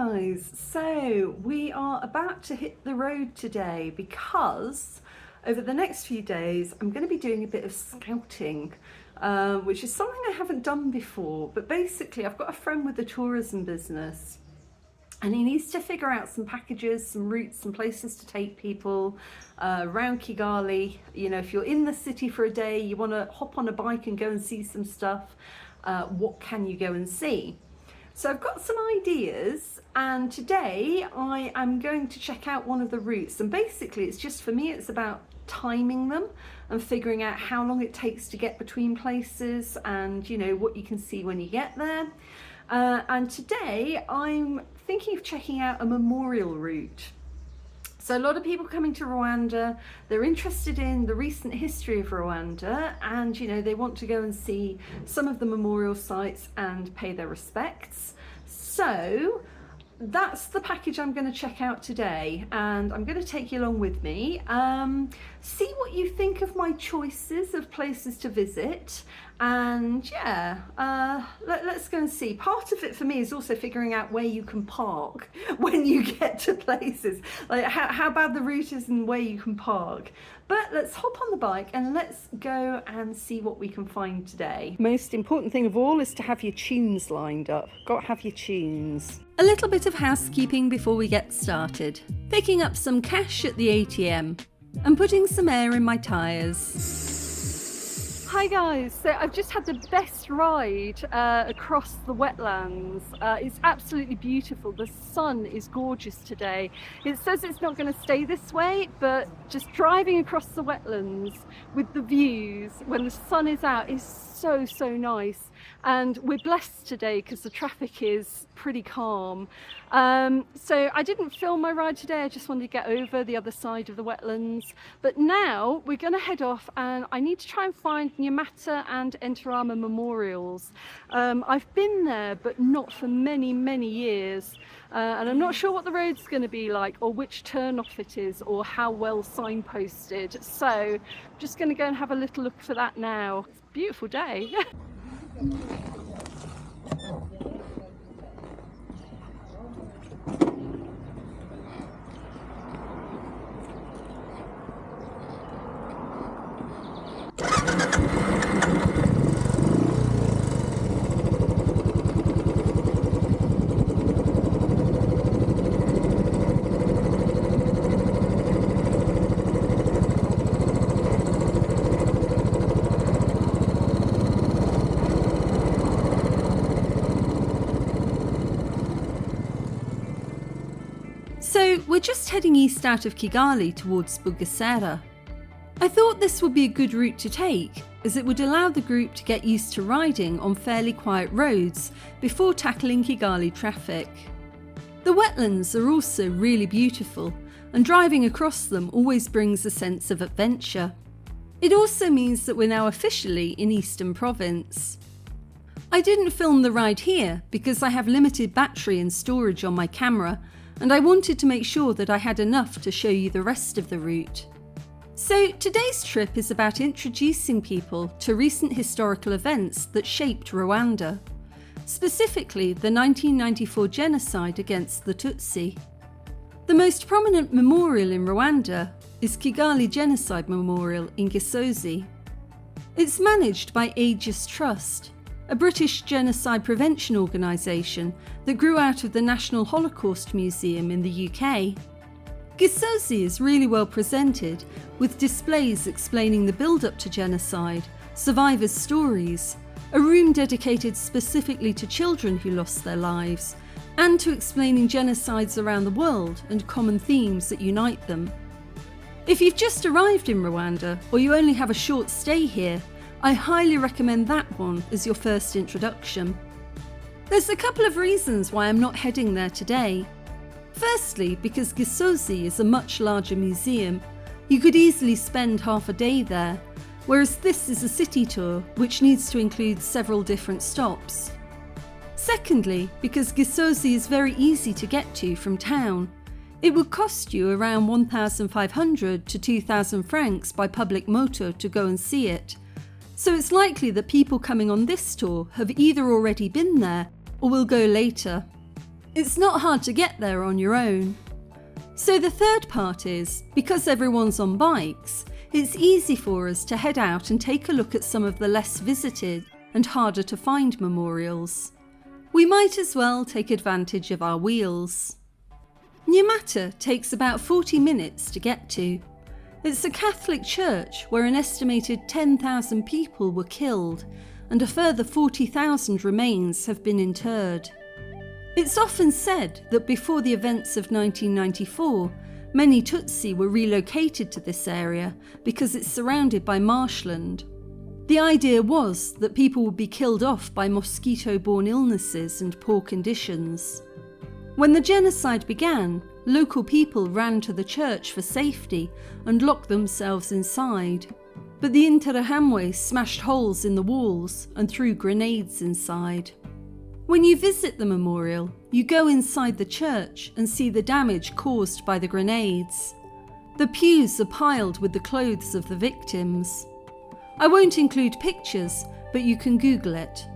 guys, so we are about to hit the road today because over the next few days I'm going to be doing a bit of scouting, which is something I haven't done before. But basically I've got a friend with a tourism business and he needs to figure out some packages, some routes, some places to take people around Kigali. You know, if you're in the city for a day, you want to hop on a bike and go and see some stuff, what can you go and see? So I've got some ideas, and today I am going to check out one of the routes, and basically it's just, for me, it's about timing them and figuring out how long it takes to get between places and, you know, what you can see when you get there. And today I'm thinking of checking out a memorial route. So a lot of people coming to Rwanda, they're interested in the recent history of Rwanda, and you know, they want to go and see some of the memorial sites and pay their respects. So that's the package I'm going to check out today, and I'm going to take you along with me. See what you think of my choices of places to visit, and yeah, let's go and see. Part of it for me is also figuring out where you can park when you get to places, like how bad the route is and where you can park. But let's hop on the bike and let's go and see what we can find today. Most important thing of all is to have your tunes lined up. Got to have your tunes. A little bit of housekeeping before we get started. Picking up some cash at the ATM and putting some air in my tyres. Hi guys, so I've just had the best ride across the wetlands. It's absolutely beautiful. The sun is gorgeous today. It says it's not going to stay this way, but just driving across the wetlands with the views when the sun is out is so nice. And we're blessed today because the traffic is pretty calm. So I didn't film my ride today, I just wanted to get over the other side of the wetlands. But now we're going to head off, and I need to try and find Nyamata and Ntarama memorials. I've been there, but not for many years. And I'm not sure what the road's going to be like, or which turn-off it is, or how well signposted. So I'm just going to go and have a little look for that now. It's a beautiful day. So we're just heading east out of Kigali towards Bugesera. I thought this would be a good route to take, as it would allow the group to get used to riding on fairly quiet roads before tackling Kigali traffic. The wetlands are also really beautiful, and driving across them always brings a sense of adventure. It also means that we're now officially in Eastern Province. I didn't film the ride here because I have limited battery and storage on my camera, and I wanted to make sure that I had enough to show you the rest of the route. So today's trip is about introducing people to recent historical events that shaped Rwanda, specifically the 1994 genocide against the Tutsi. The most prominent memorial in Rwanda is Kigali Genocide Memorial in Gisozi. It's managed by Aegis Trust, a British genocide prevention organisation that grew out of the National Holocaust Museum in the UK. Gisozi is really well presented, with displays explaining the build-up to genocide, survivors' stories, a room dedicated specifically to children who lost their lives, and to explaining genocides around the world and common themes that unite them. If you've just arrived in Rwanda, or you only have a short stay here, I highly recommend that one as your first introduction. There's a couple of reasons why I'm not heading there today. Firstly, because Gisozi is a much larger museum. You could easily spend half a day there, whereas this is a city tour which needs to include several different stops. Secondly, because Gisozi is very easy to get to from town. It would cost you around 1,500 to 2,000 francs by public motor to go and see it. So it's likely that people coming on this tour have either already been there or will go later. It's not hard to get there on your own. So the third part is, because everyone's on bikes, it's easy for us to head out and take a look at some of the less visited and harder to find memorials. We might as well take advantage of our wheels. Nyamata takes about 40 minutes to get to. It's a Catholic church where an estimated 10,000 people were killed and a further 40,000 remains have been interred. It's often said that before the events of 1994, many Tutsi were relocated to this area because it's surrounded by marshland. The idea was that people would be killed off by mosquito-borne illnesses and poor conditions. When the genocide began, local people ran to the church for safety and locked themselves inside. But the Ntarama smashed holes in the walls and threw grenades inside. When you visit the memorial, you go inside the church and see the damage caused by the grenades. The pews are piled with the clothes of the victims. I won't include pictures, but you can Google it.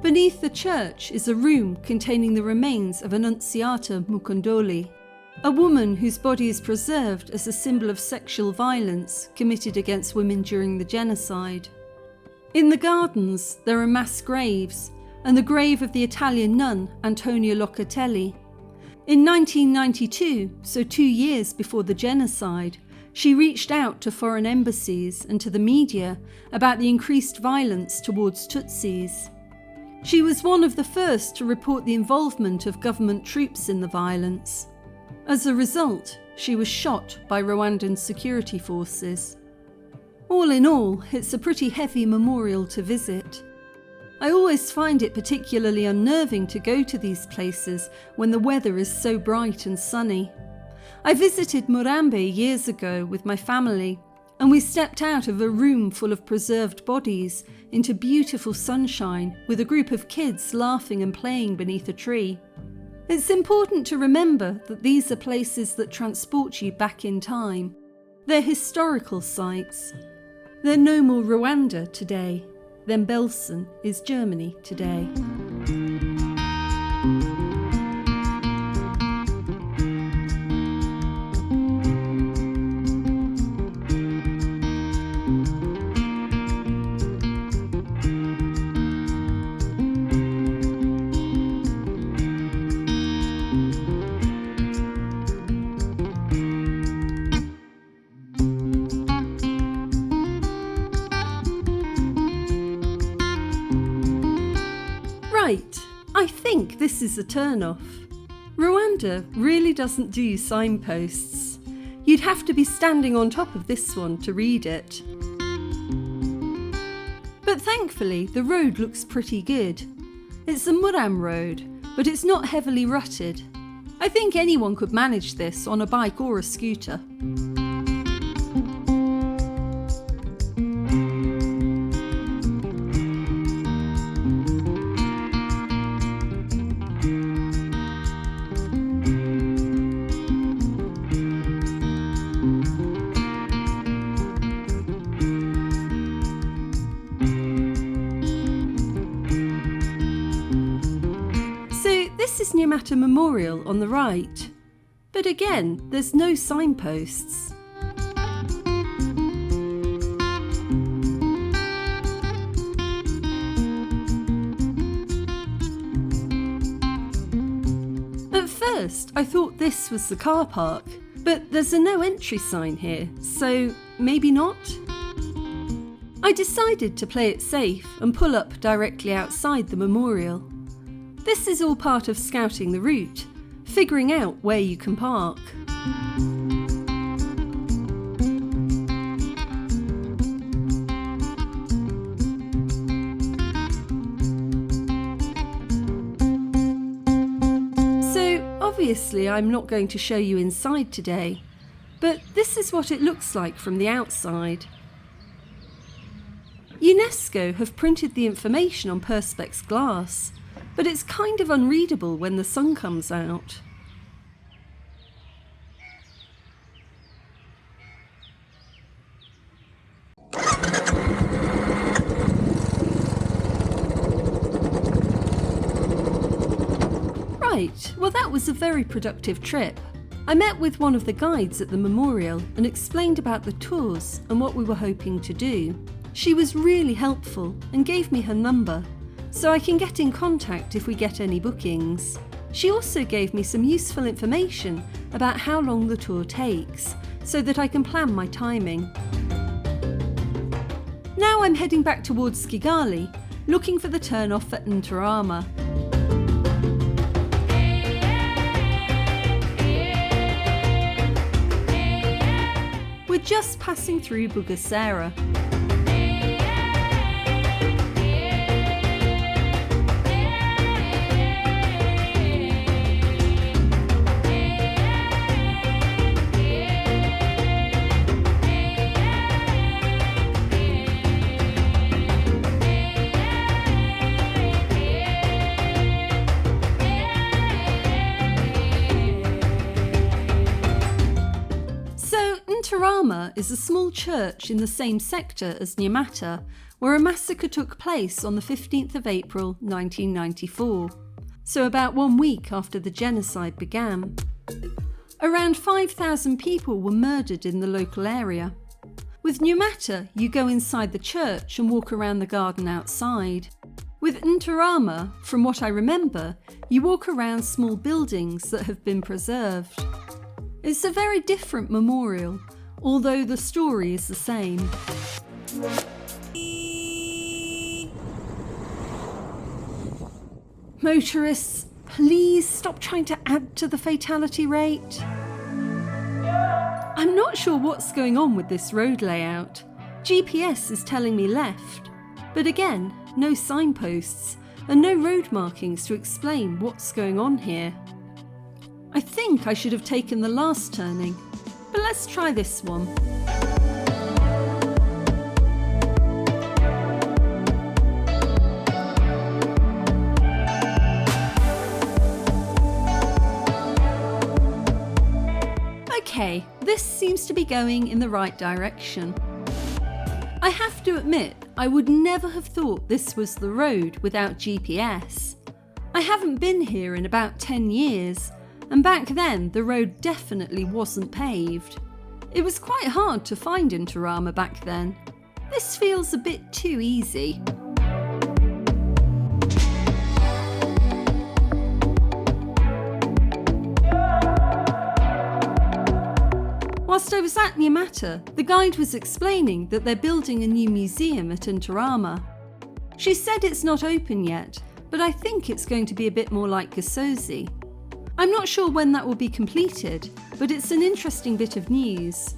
Beneath the church is a room containing the remains of Annunziata Mukundoli, a woman whose body is preserved as a symbol of sexual violence committed against women during the genocide. In the gardens, there are mass graves, and the grave of the Italian nun Antonia Locatelli. In 1992, so 2 years before the genocide, she reached out to foreign embassies and to the media about the increased violence towards Tutsis. She was one of the first to report the involvement of government troops in the violence. As a result, she was shot by Rwandan security forces. All in all, it's a pretty heavy memorial to visit. I always find it particularly unnerving to go to these places when the weather is so bright and sunny. I visited Murambe years ago with my family, and we stepped out of a room full of preserved bodies into beautiful sunshine with a group of kids laughing and playing beneath a tree. It's important to remember that these are places that transport you back in time. They're historical sites. They're no more Rwanda today than Belsen is Germany today. Right, I think this is a turn-off. Rwanda really doesn't do signposts. You'd have to be standing on top of this one to read it. But thankfully, the road looks pretty good. It's a Muram road, but it's not heavily rutted. I think anyone could manage this on a bike or a scooter. This is Nyamata Memorial on the right, but again, there's no signposts. At first, I thought this was the car park, but there's a no entry sign here, so maybe not? I decided to play it safe and pull up directly outside the memorial. This is all part of scouting the route, figuring out where you can park. So obviously I'm not going to show you inside today, but this is what it looks like from the outside. UNESCO have printed the information on perspex glass, but it's kind of unreadable when the sun comes out. Right, well that was a very productive trip. I met with one of the guides at the memorial and explained about the tours and what we were hoping to do. She was really helpful and gave me her number, so I can get in contact if we get any bookings. She also gave me some useful information about how long the tour takes, so that I can plan my timing. Now I'm heading back towards Kigali, looking for the turn-off at Ntarama. We're just passing through Bugesera. Ntarama is a small church in the same sector as Nyamata, where a massacre took place on the 15th of April 1994, so about 1 week after the genocide began. Around 5,000 people were murdered in the local area. With Nyamata, you go inside the church and walk around the garden outside. With Ntarama, from what I remember, you walk around small buildings that have been preserved. It's a very different memorial, although the story is the same. Motorists, please stop trying to add to the fatality rate. I'm not sure what's going on with this road layout. GPS is telling me left, but again, no signposts and no road markings to explain what's going on here. I think I should have taken the last turning, but let's try this one. Okay, this seems to be going in the right direction. I have to admit, I would never have thought this was the road without GPS. I haven't been here in about 10 years, and back then the road definitely wasn't paved. It was quite hard to find Ntarama back then. This feels a bit too easy. Whilst I was at Nyamata, the guide was explaining that they're building a new museum at Ntarama. She said it's not open yet, but I think it's going to be a bit more like Gisozi. I'm not sure when that will be completed, but it's an interesting bit of news.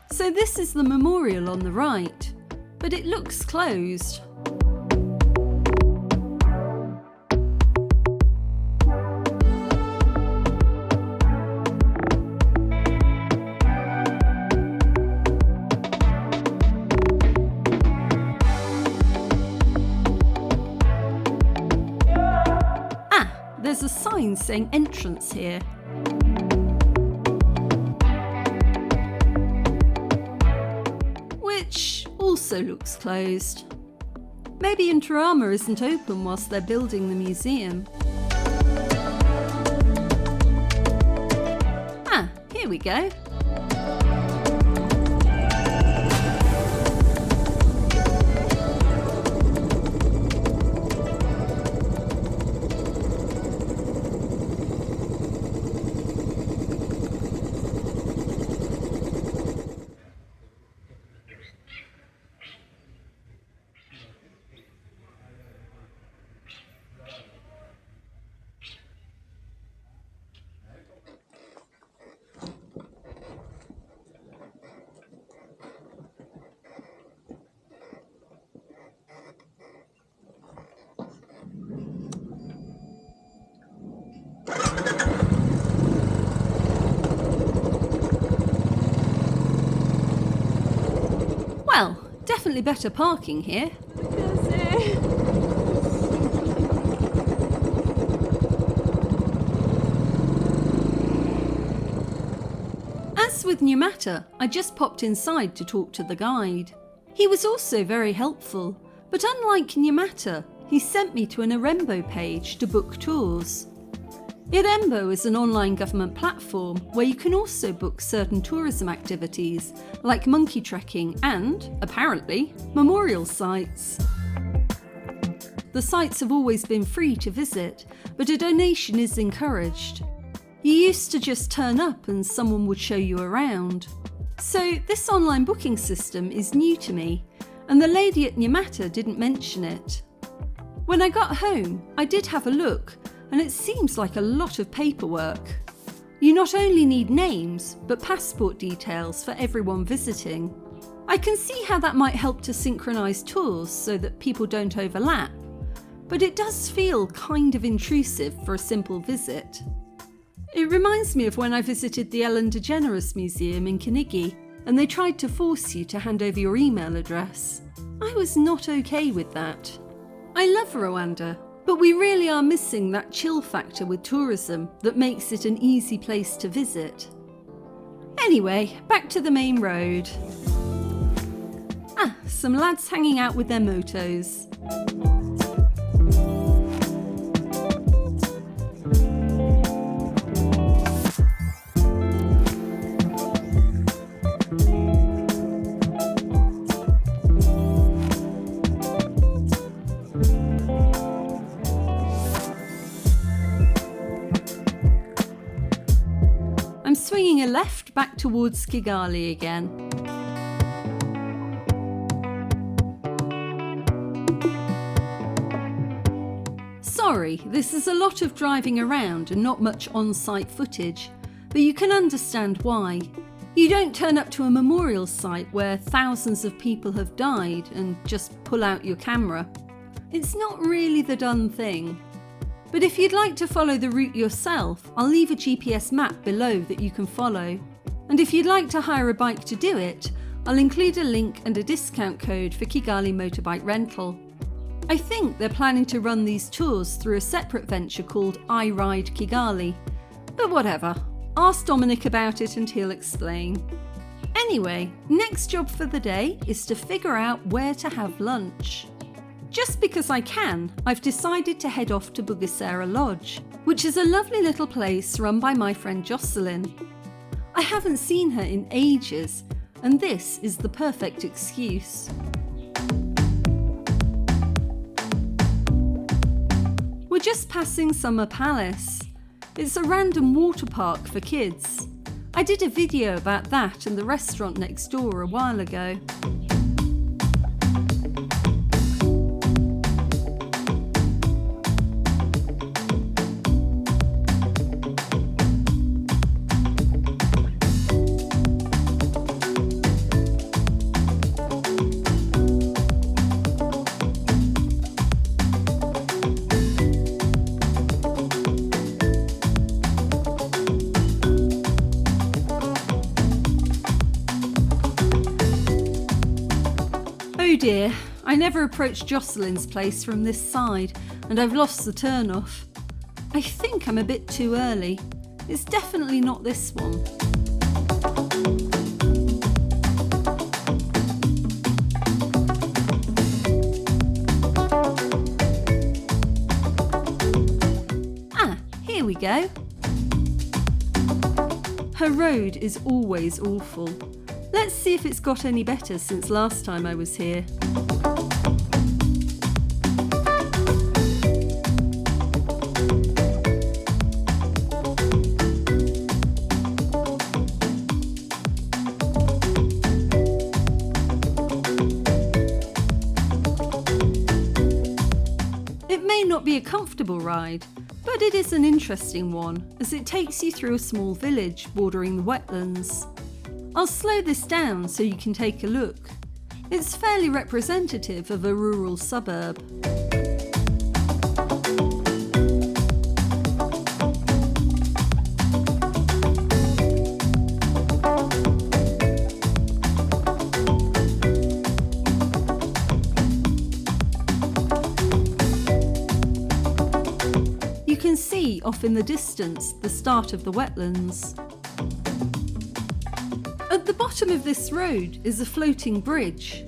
So this is the memorial on the right, but it looks closed. There's a sign saying entrance here. Which also looks closed. Maybe Ntarama isn't open whilst they're building the museum. Here we go. Well, definitely better parking here. As with Nyamata, I just popped inside to talk to the guide. He was also very helpful, but unlike Nyamata, he sent me to an Irembo page to book tours. Irembo is an online government platform where you can also book certain tourism activities like monkey trekking and, apparently, memorial sites. The sites have always been free to visit, but a donation is encouraged. You used to just turn up and someone would show you around. So this online booking system is new to me, and the lady at Nyamata didn't mention it. When I got home, I did have a look, and it seems like a lot of paperwork. You not only need names, but passport details for everyone visiting. I can see how that might help to synchronise tours so that people don't overlap, but it does feel kind of intrusive for a simple visit. It reminds me of when I visited the Ellen DeGeneres Museum in Kinigi, and they tried to force you to hand over your email address. I was not okay with that. I love Rwanda, but we really are missing that chill factor with tourism that makes it an easy place to visit. Anyway, back to the main road. Some lads hanging out with their motos. I'm swinging a left back towards Kigali again. Sorry, this is a lot of driving around and not much on-site footage, but you can understand why. You don't turn up to a memorial site where thousands of people have died and just pull out your camera. It's not really the done thing. But if you'd like to follow the route yourself, I'll leave a GPS map below that you can follow. And if you'd like to hire a bike to do it, I'll include a link and a discount code for Kigali motorbike rental. I think they're planning to run these tours through a separate venture called I Ride Kigali. But whatever, ask Dominic about it and he'll explain. Anyway, next job for the day is to figure out where to have lunch. Just because I can, I've decided to head off to Bugesera Lodge, which is a lovely little place run by my friend Jocelyn. I haven't seen her in ages, and this is the perfect excuse. We're just passing Summer Palace. It's a random water park for kids. I did a video about that and the restaurant next door a while ago. Oh dear, I never approached Jocelyn's place from this side and I've lost the turn-off. I think I'm a bit too early. It's definitely not this one. Here we go. Her road is always awful. Let's see if it's got any better since last time I was here. It may not be a comfortable ride, but it is an interesting one as it takes you through a small village bordering the wetlands. I'll slow this down so you can take a look. It's fairly representative of a rural suburb. You can see off in the distance the start of the wetlands. bottom of this road is a floating bridge.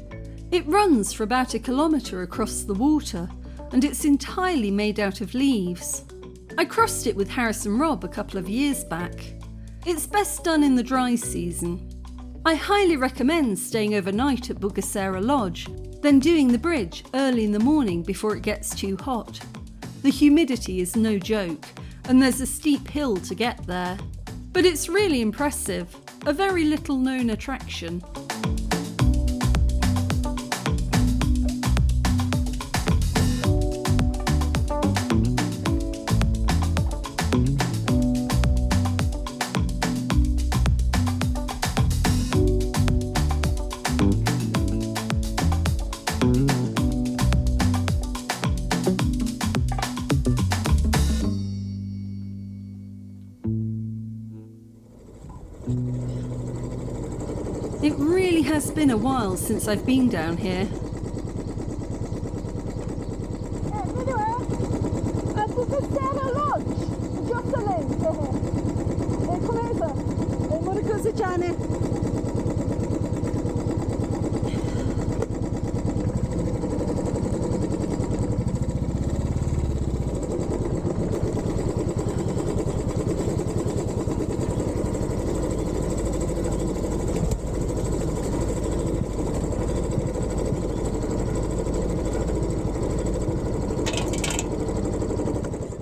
It runs for about 1 kilometre across the water, and it's entirely made out of leaves. I crossed it with Harris and Rob a couple of years back. It's best done in the dry season. I highly recommend staying overnight at Bugesera Lodge, then doing the bridge early in the morning before it gets too hot. The humidity is no joke, and there's a steep hill to get there. But it's really impressive, a very little known attraction. It really has been a while since I've been down here.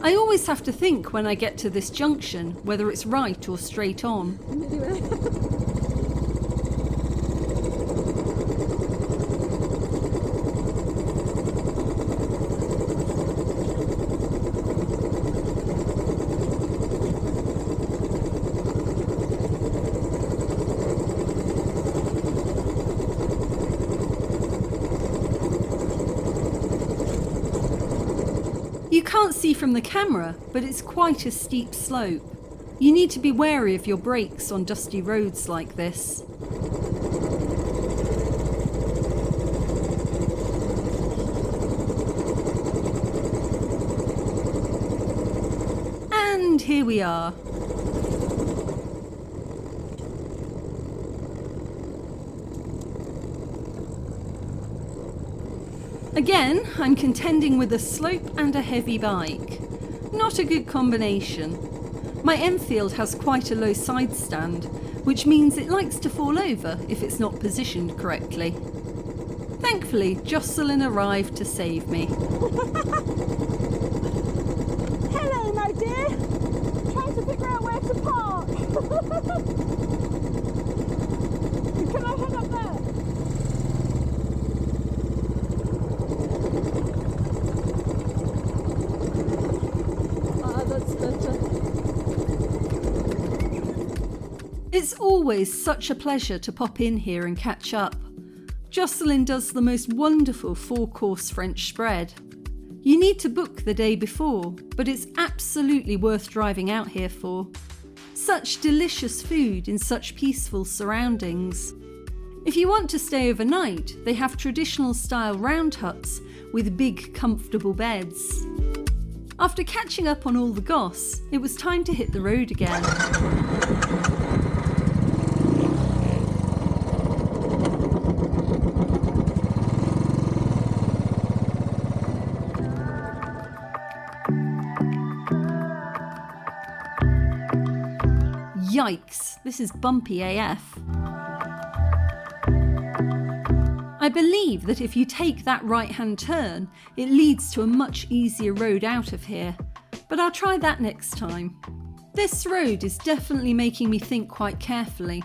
I always have to think when I get to this junction whether it's right or straight on. You can't see from the camera, but it's quite a steep slope. You need to be wary of your brakes on dusty roads like this. And here we are. Again, I'm contending with a slope and a heavy bike. Not a good combination. My Enfield has quite a low side stand, which means it likes to fall over if it's not positioned correctly. Thankfully, Jocelyn arrived to save me. Hello, my dear. Trying to figure out where to park. Can I head up there? That's better. It's always such a pleasure to pop in here and catch up. Jocelyn does the most wonderful 4-course French spread. You need to book the day before, but it's absolutely worth driving out here for. Such delicious food in such peaceful surroundings. If you want to stay overnight, they have traditional style round huts with big comfortable beds. After catching up on all the goss, it was time to hit the road again. Yikes, this is bumpy AF. I believe that if you take that right-hand turn, it leads to a much easier road out of here, but I'll try that next time. This road is definitely making me think quite carefully.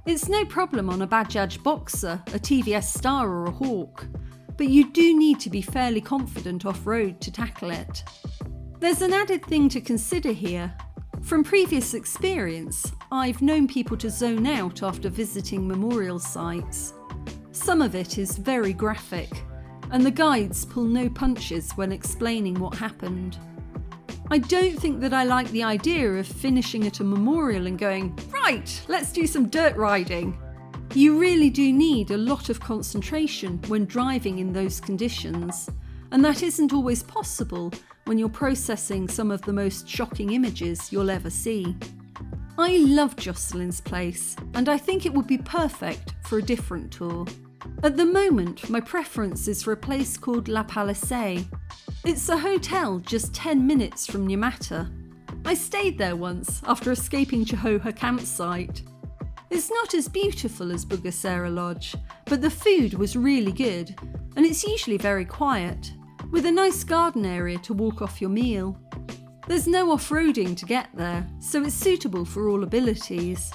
It's no problem on a Bajaj Boxer, a TVS Star or a Hawk, but you do need to be fairly confident off-road to tackle it. There's an added thing to consider here. From previous experience, I've known people to zone out after visiting memorial sites. Some of it is very graphic, and the guides pull no punches when explaining what happened. I don't think that I like the idea of finishing at a memorial and going, right, let's do some dirt riding. You really do need a lot of concentration when driving in those conditions, and that isn't always possible when you're processing some of the most shocking images you'll ever see. I love Jocelyn's place, and I think it would be perfect for a different tour. At the moment, my preference is for a place called La Palissée. It's a hotel just 10 minutes from Nyamata. I stayed there once after escaping Chihoha campsite. It's not as beautiful as Bugesera Lodge, but the food was really good, and it's usually very quiet, with a nice garden area to walk off your meal. There's no off-roading to get there, so it's suitable for all abilities,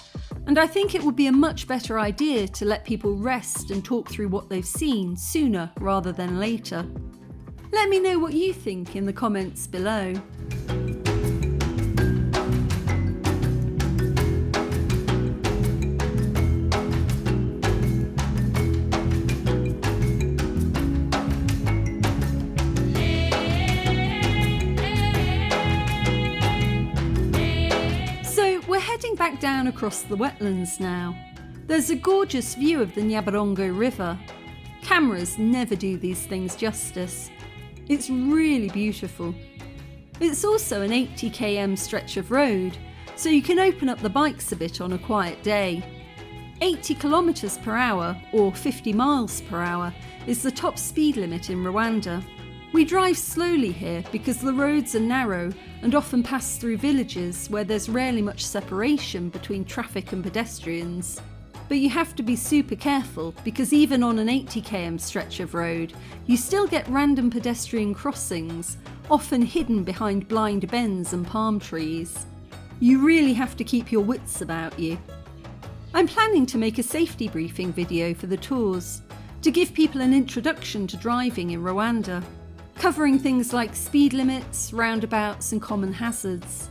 and I think it would be a much better idea to let people rest and talk through what they've seen sooner rather than later. Let me know what you think in the comments below. Heading back down across the wetlands now. There's a gorgeous view of the Nyamirambo River. Cameras never do these things justice. It's really beautiful. It's also an 80 km stretch of road, so you can open up the bikes a bit on a quiet day. 80 km per hour, or 50 miles per hour, is the top speed limit in Rwanda. We drive slowly here because the roads are narrow and often pass through villages where there's rarely much separation between traffic and pedestrians. But you have to be super careful because even on an 80 km stretch of road, you still get random pedestrian crossings, often hidden behind blind bends and palm trees. You really have to keep your wits about you. I'm planning to make a safety briefing video for the tours, to give people an introduction to driving in Rwanda, covering things like speed limits, roundabouts and common hazards.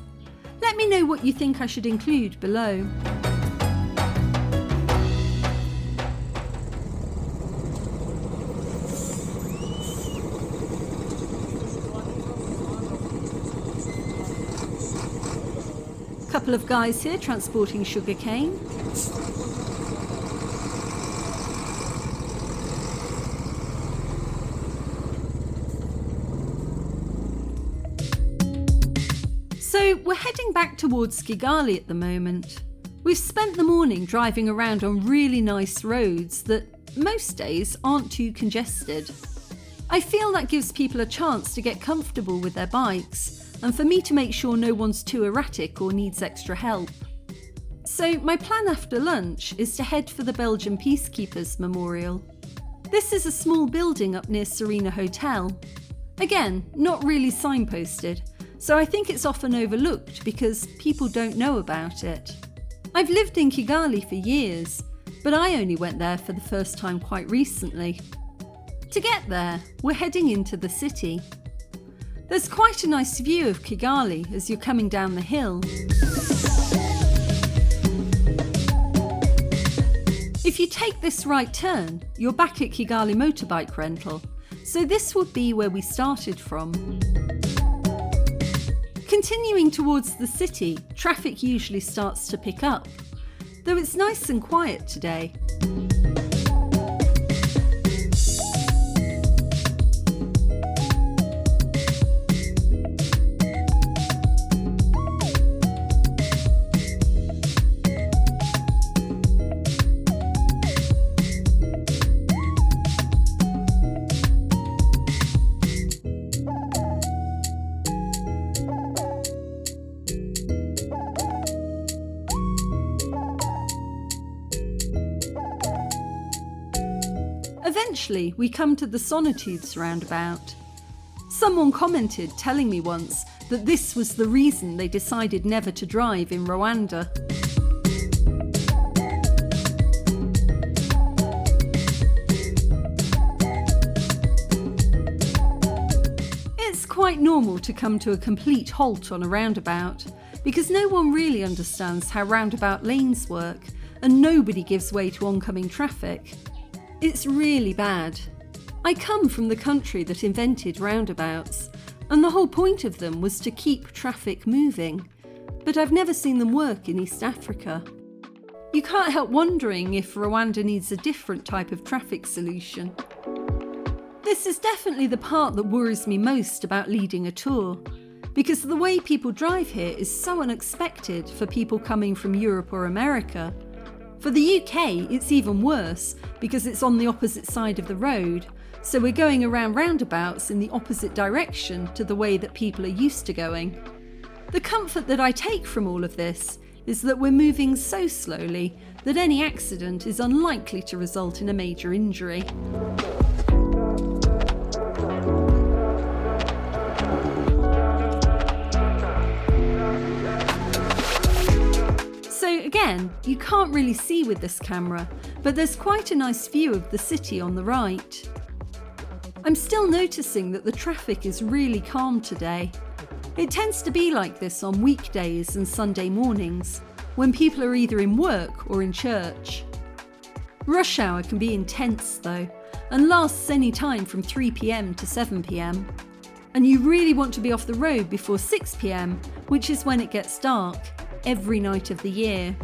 Let me know what you think I should include below. Couple of guys here transporting sugarcane. So we're heading back towards Kigali at the moment. We've spent the morning driving around on really nice roads that most days aren't too congested. I feel that gives people a chance to get comfortable with their bikes and for me to make sure no one's too erratic or needs extra help. So my plan after lunch is to head for the Belgian Peacekeepers Memorial. This is a small building up near Serena Hotel. Again, not really signposted, so I think it's often overlooked because people don't know about it. I've lived in Kigali for years, but I only went there for the first time quite recently. To get there, we're heading into the city. There's quite a nice view of Kigali as you're coming down the hill. If you take this right turn, you're back at Kigali motorbike rental, so this would be where we started from. Continuing towards the city, traffic usually starts to pick up, though it's nice and quiet today. Eventually, we come to the Sonitudes roundabout. Someone commented telling me once that this was the reason they decided never to drive in Rwanda. It's quite normal to come to a complete halt on a roundabout because no one really understands how roundabout lanes work and nobody gives way to oncoming traffic. It's really bad. I come from the country that invented roundabouts, and the whole point of them was to keep traffic moving, but I've never seen them work in East Africa. You can't help wondering if Rwanda needs a different type of traffic solution. This is definitely the part that worries me most about leading a tour. because the way people drive here is so unexpected for people coming from Europe or America. For the UK, it's even worse because it's on the opposite side of the road, so we're going around roundabouts in the opposite direction to the way that people are used to going. The comfort that I take from all of this is that we're moving so slowly that any accident is unlikely to result in a major injury. So again, you can't really see with this camera, but there's quite a nice view of the city on the right. I'm still noticing that the traffic is really calm today. It tends to be like this on weekdays and Sunday mornings, when people are either in work or in church. Rush hour can be intense though, and lasts any time from 3 p.m. to 7 p.m. And you really want to be off the road before 6 p.m, which is when it gets dark, every night of the year.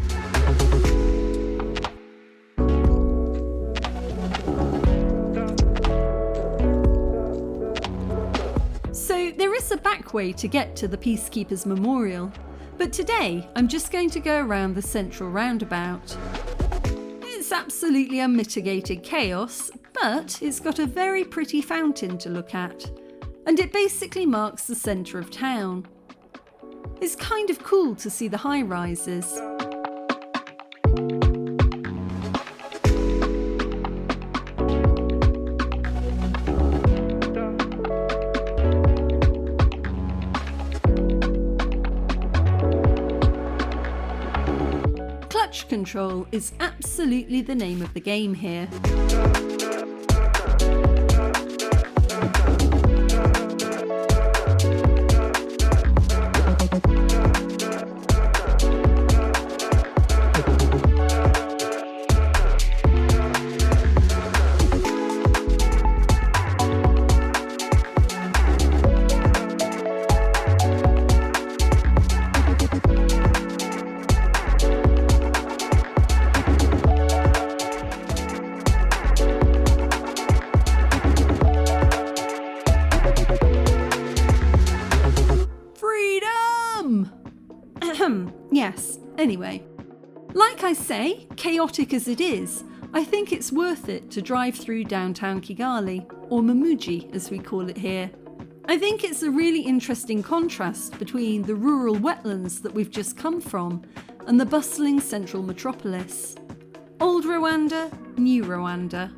So there is a back way to get to the Peacekeepers Memorial, but today I'm just going to go around the central roundabout. It's absolutely unmitigated chaos, but it's got a very pretty fountain to look at, and it basically marks the centre of town. It's kind of cool to see the high-rises. Clutch control is absolutely the name of the game here. Yes, anyway. Like I say, chaotic as it is, I think it's worth it to drive through downtown Kigali, or Mamuji as we call it here. I think it's a really interesting contrast between the rural wetlands that we've just come from and the bustling central metropolis. Old Rwanda, new Rwanda.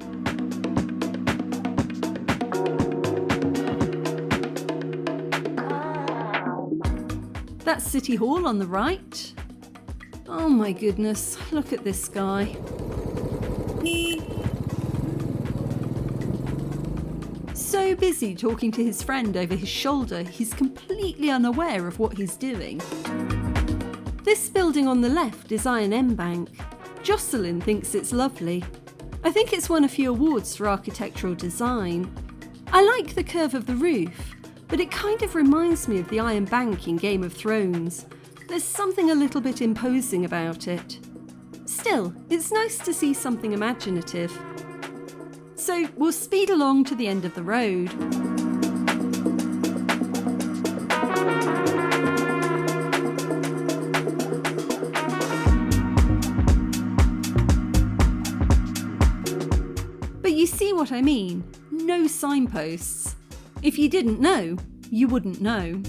That's City Hall on the right. Oh my goodness, look at this guy. So busy talking to his friend over his shoulder, he's completely unaware of what he's doing. This building on the left is I&M Bank. Jocelyn thinks it's lovely. I think it's won a few awards for architectural design. I like the curve of the roof, but it kind of reminds me of the Iron Bank in Game of Thrones. There's something a little bit imposing about it. Still, it's nice to see something imaginative. So we'll speed along to the end of the road. But you see what I mean? No signposts. If you didn't know, you wouldn't know.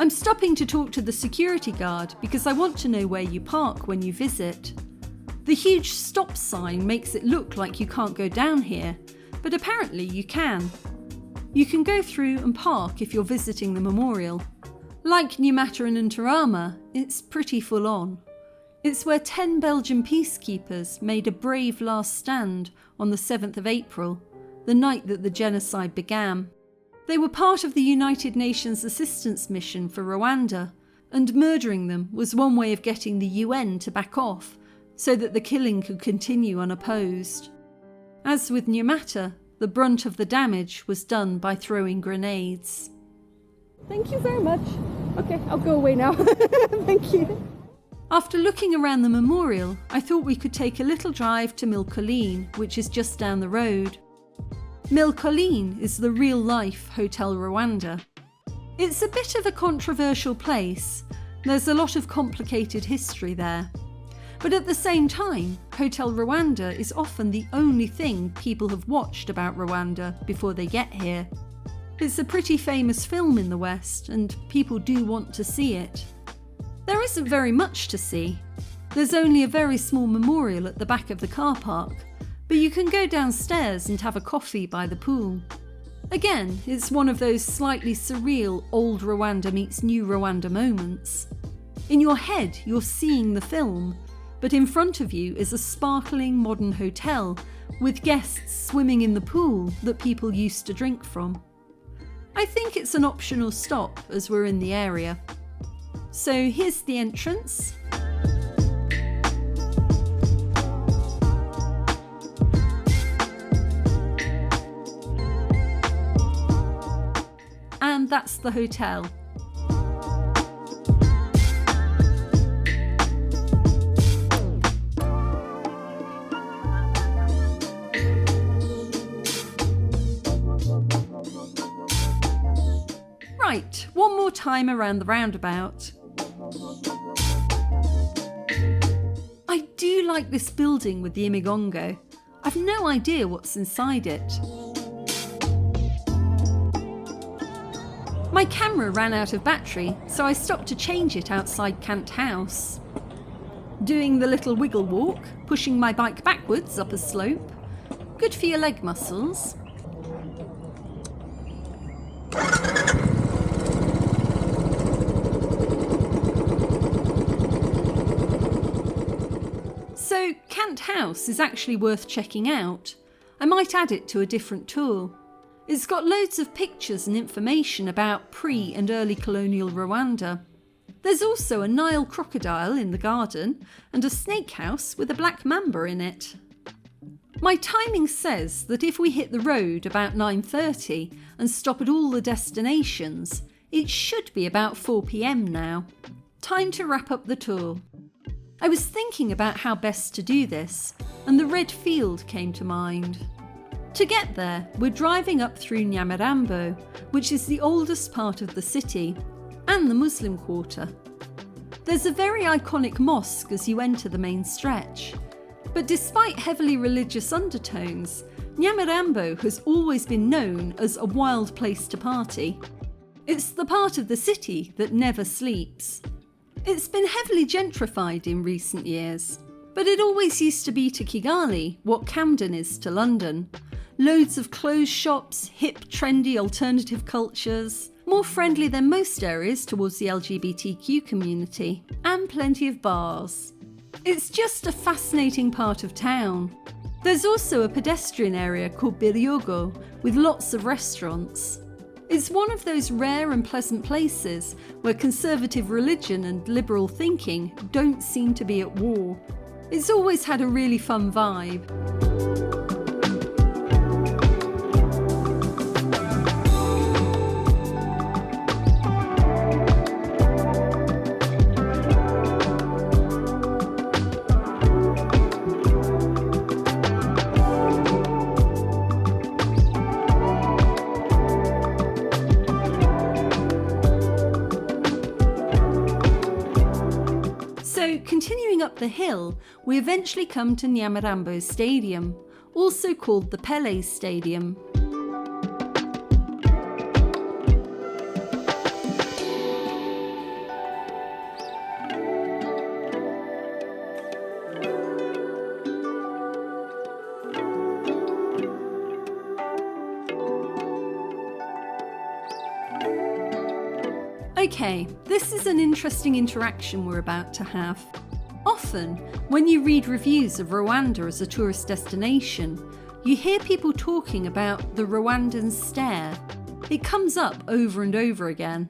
I'm stopping to talk to the security guard because I want to know where you park when you visit. The huge stop sign makes it look like you can't go down here, but apparently you can. You can go through and park if you're visiting the memorial. Like Nyamata and Ntarama, it's pretty full on. It's where 10 Belgian peacekeepers made a brave last stand on the 7th of April, the night that the genocide began. They were part of the United Nations assistance mission for Rwanda, and murdering them was one way of getting the UN to back off so that the killing could continue unopposed. As with Nyamata, the brunt of the damage was done by throwing grenades. Thank you very much. Okay, I'll go away now. Thank you. After looking around the memorial, I thought we could take a little drive to Mille Collines, which is just down the road. Mille Collines is the real-life Hotel Rwanda. It's a bit of a controversial place. There's a lot of complicated history there. But at the same time, Hotel Rwanda is often the only thing people have watched about Rwanda before they get here. It's a pretty famous film in the West, and people do want to see it. There isn't very much to see. There's only a very small memorial at the back of the car park, but you can go downstairs and have a coffee by the pool. Again, it's one of those slightly surreal old Rwanda meets new Rwanda moments. In your head, you're seeing the film, but in front of you is a sparkling modern hotel with guests swimming in the pool that people used to drink from. I think it's an optional stop as we're in the area. So here's the entrance. And that's the hotel. Right, one more time around the roundabout. I do like this building with the Imigongo. I've no idea what's inside it. My camera ran out of battery, so I stopped to change it outside Kant House. Doing the little wiggle walk, pushing my bike backwards up a slope. Good for your leg muscles. So Kant House is actually worth checking out. I might add it to a different tour. It's got loads of pictures and information about pre- and early colonial Rwanda. There's also a Nile crocodile in the garden and a snake house with a black mamba in it. My timing says that if we hit the road about 9:30 and stop at all the destinations, it should be about 4 p.m. now. Time to wrap up the tour. I was thinking about how best to do this, and the red field came to mind. To get there, we're driving up through Nyamirambo, which is the oldest part of the city, and the Muslim quarter. There's a very iconic mosque as you enter the main stretch. But despite heavily religious undertones, Nyamirambo has always been known as a wild place to party. It's the part of the city that never sleeps. It's been heavily gentrified in recent years, but it always used to be to Kigali what Camden is to London. Loads of clothes shops, hip, trendy alternative cultures, more friendly than most areas towards the LGBTQ community, and plenty of bars. It's just a fascinating part of town. There's also a pedestrian area called Biryogo with lots of restaurants. It's one of those rare and pleasant places where conservative religion and liberal thinking don't seem to be at war. It's always had a really fun vibe. Continuing up the hill, we eventually come to Nyamirambo Stadium, also called the Pele Stadium. Okay, this is an interesting interaction we're about to have. Often, when you read reviews of Rwanda as a tourist destination, you hear people talking about the Rwandan stare. It comes up over and over again.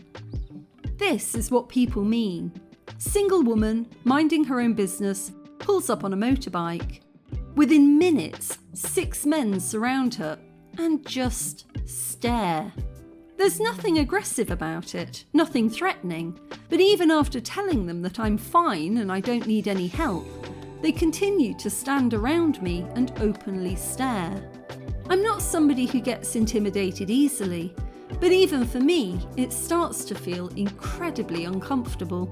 This is what people mean. Single woman, minding her own business, pulls up on a motorbike. Within minutes, 6 men surround her and just stare. There's nothing aggressive about it, nothing threatening, but even after telling them that I'm fine and I don't need any help, they continue to stand around me and openly stare. I'm not somebody who gets intimidated easily, but even for me, it starts to feel incredibly uncomfortable.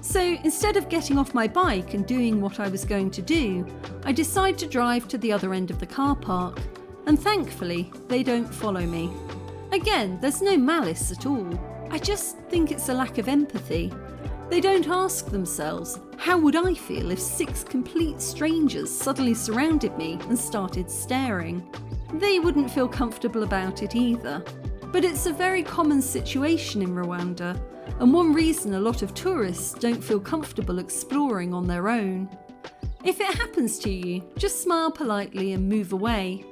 So instead of getting off my bike and doing what I was going to do, I decide to drive to the other end of the car park, and thankfully they don't follow me. Again, there's no malice at all. I just think it's a lack of empathy. They don't ask themselves, how would I feel if 6 complete strangers suddenly surrounded me and started staring? They wouldn't feel comfortable about it either. But it's a very common situation in Rwanda, and one reason a lot of tourists don't feel comfortable exploring on their own. If it happens to you, just smile politely and move away.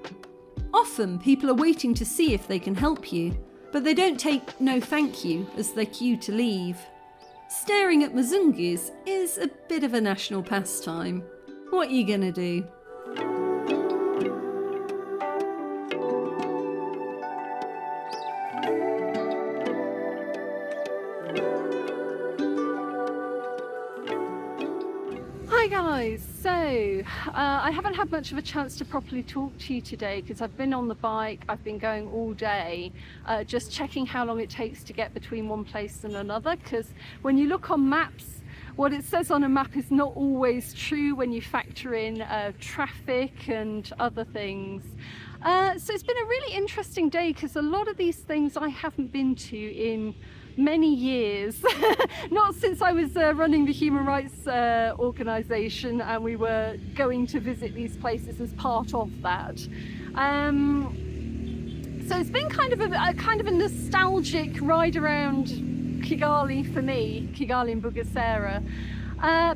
Often people are waiting to see if they can help you, but they don't take no thank you as their cue to leave. Staring at Mzungus is a bit of a national pastime. What are you gonna do? Hi guys, so I haven't had much of a chance to properly talk to you today because I've been on the bike, I've been going all day, just checking how long it takes to get between one place and another, because when you look on maps, what it says on a map is not always true when you factor in traffic and other things. So it's been a really interesting day because a lot of these things I haven't been to in many years, not since I was running the human rights organisation and we were going to visit these places as part of that. So it's been kind of a nostalgic ride around Kigali for me, Kigali and Bugesera.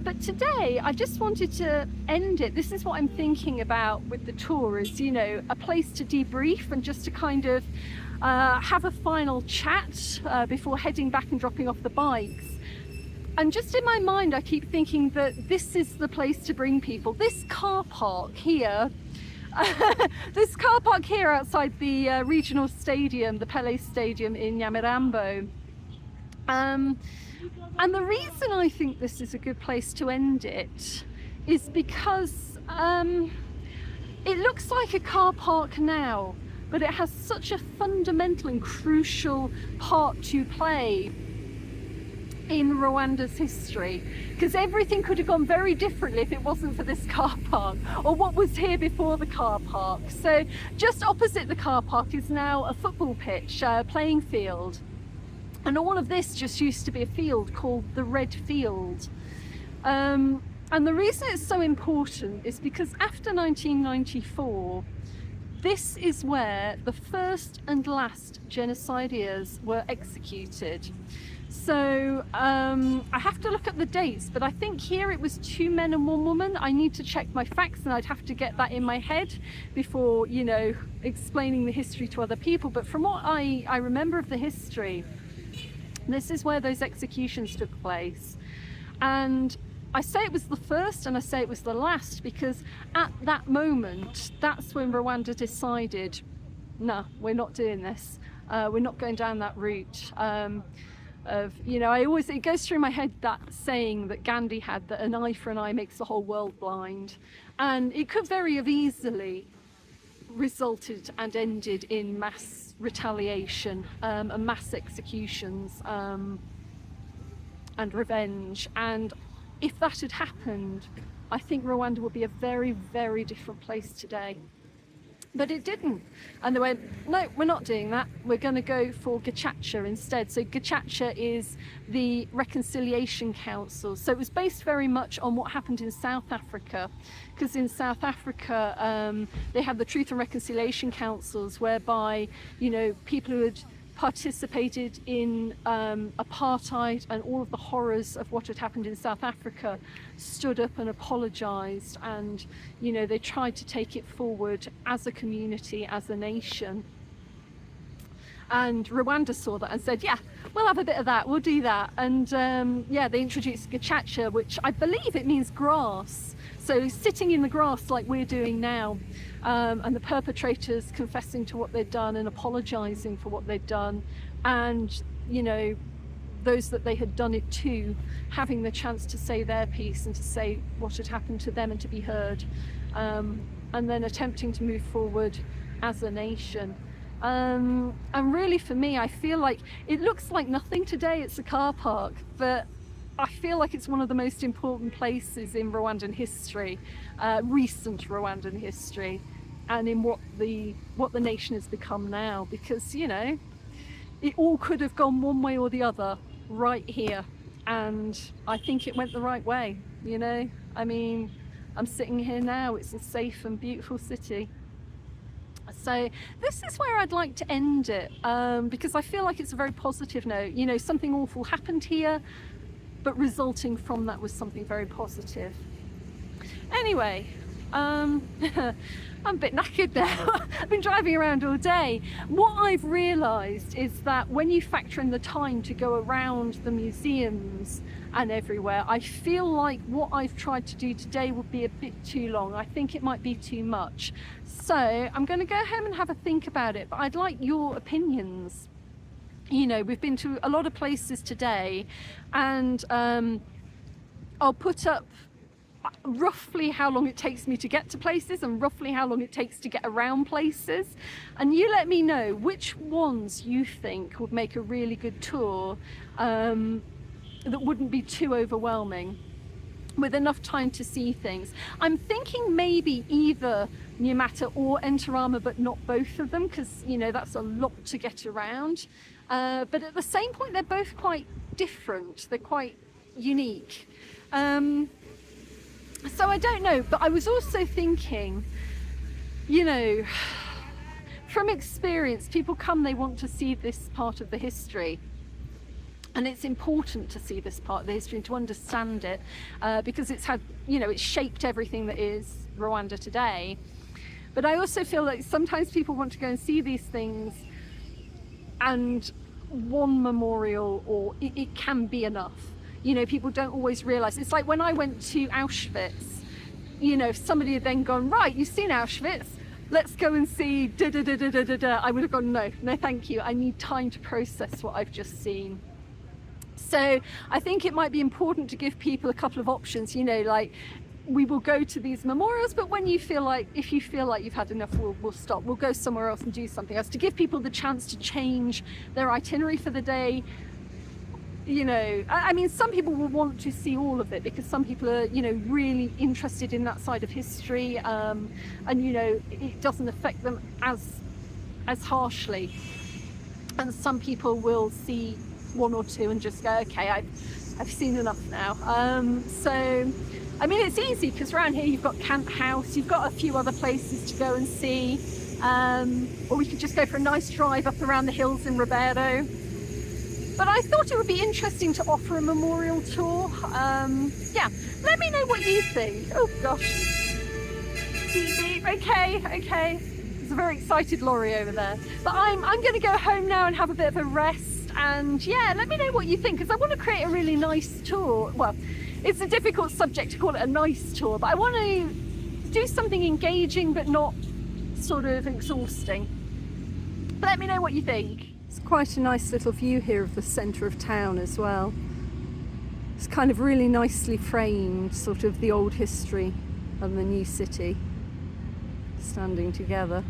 But today I just wanted to end it. This is what I'm thinking about with the tour, is, you know, a place to debrief and just to kind of have a final chat before heading back and dropping off the bikes. And just in my mind I keep thinking that this is the place to bring people. This car park here this car park here outside the regional stadium, the Pele Stadium in Nyamirambo. And the reason I think this is a good place to end it is because it looks like a car park now, but it has such a fundamental and crucial part to play in Rwanda's history, because everything could have gone very differently if it wasn't for this car park, or what was here before the car park. So just opposite the car park is now a football pitch, playing field. And all of this just used to be a field called the Red Field. And the reason it's so important is because after 1994, this is where the first and last genocideers were executed. So I have to look at the dates, but I think here it was 2 men and 1 woman. I need to check my facts and I'd have to get that in my head before, you know, explaining the history to other people. But from what I remember of the history, this is where those executions took place. And I say it was the first and I say it was the last because at that moment, that's when Rwanda decided, no, we're not doing this. We're not going down that route. You know, it goes through my head that saying that Gandhi had, that an eye for an eye makes the whole world blind. And it could very have easily resulted and ended in mass retaliation and mass executions and revenge. And if that had happened, I think Rwanda would be a very, very different place today. But it didn't. And they went, no, we're not doing that. We're going to go for Gacaca instead. So Gacaca is the Reconciliation Council. So it was based very much on what happened in South Africa. Because in South Africa, they had the Truth and Reconciliation Councils, whereby, you know, people who had participated in apartheid and all of the horrors of what had happened in South Africa stood up and apologised, and, you know, they tried to take it forward as a community, as a nation. And Rwanda saw that and said, yeah, we'll have a bit of that, we'll do that. And yeah, they introduced Gacaca, which I believe it means grass. So sitting in the grass like we're doing now, and the perpetrators confessing to what they'd done and apologising for what they'd done, and, you know, those that they had done it to having the chance to say their piece and to say what had happened to them and to be heard, and then attempting to move forward as a nation. And really for me, I feel like it looks like nothing today, it's a car park, but I feel like it's one of the most important places in Rwandan history, recent Rwandan history, and in what the nation has become now, because, you know, it all could have gone one way or the other right here, and I think it went the right way, you know. I mean, I'm sitting here now, it's a safe and beautiful city. So this is where I'd like to end it, because I feel like it's a very positive note. You know, something awful happened here, but resulting from that was something very positive. Anyway, I'm a bit knackered now. I've been driving around all day. What I've realised is that when you factor in the time to go around the museums and everywhere, I feel like what I've tried to do today would be a bit too long. I think it might be too much. So I'm going to go home and have a think about it, but I'd like your opinions. You know, we've been to a lot of places today, and I'll put up roughly how long it takes me to get to places and roughly how long it takes to get around places, and you let me know which ones you think would make a really good tour, that wouldn't be too overwhelming, with enough time to see things. I'm thinking maybe either Nyamata or Ntarama, but not both of them, because, you know, that's a lot to get around, but at the same point they're both quite different, they're quite unique. So I don't know, but I was also thinking, you know, from experience, people come, they want to see this part of the history. And it's important to see this part of the history and to understand it, because it's had, you know, it's shaped everything that is Rwanda today. But I also feel like sometimes people want to go and see these things, and one memorial, or it can be enough. You know, people don't always realise. It's like when I went to Auschwitz, you know, if somebody had then gone, right, you've seen Auschwitz, let's go and see da da da da da da da, I would have gone, no thank you, I need time to process what I've just seen. So I think it might be important to give people a couple of options, you know, like, we will go to these memorials, but when you feel like, if you feel like you've had enough, we'll stop, we'll go somewhere else and do something else, to give people the chance to change their itinerary for the day. You know, I mean, some people will want to see all of it, because some people are, you know, really interested in that side of history, and, you know, it doesn't affect them as harshly. And some people will see one or two and just go, okay, I've seen enough now. So, I mean, it's easy, because around here you've got Camp House, you've got a few other places to go and see, or we could just go for a nice drive up around the hills in Roberto. But I thought it would be interesting to offer a memorial tour. Yeah, let me know what you think. Oh gosh. Beep, beep. Okay. There's a very excited lorry over there. But I'm going to go home now and have a bit of a rest. And yeah, let me know what you think, because I want to create a really nice tour. Well, it's a difficult subject to call it a nice tour, but I want to do something engaging but not sort of exhausting. Let me know what you think. It's quite a nice little view here of the centre of town as well. It's kind of really nicely framed, sort of the old history and the new city standing together.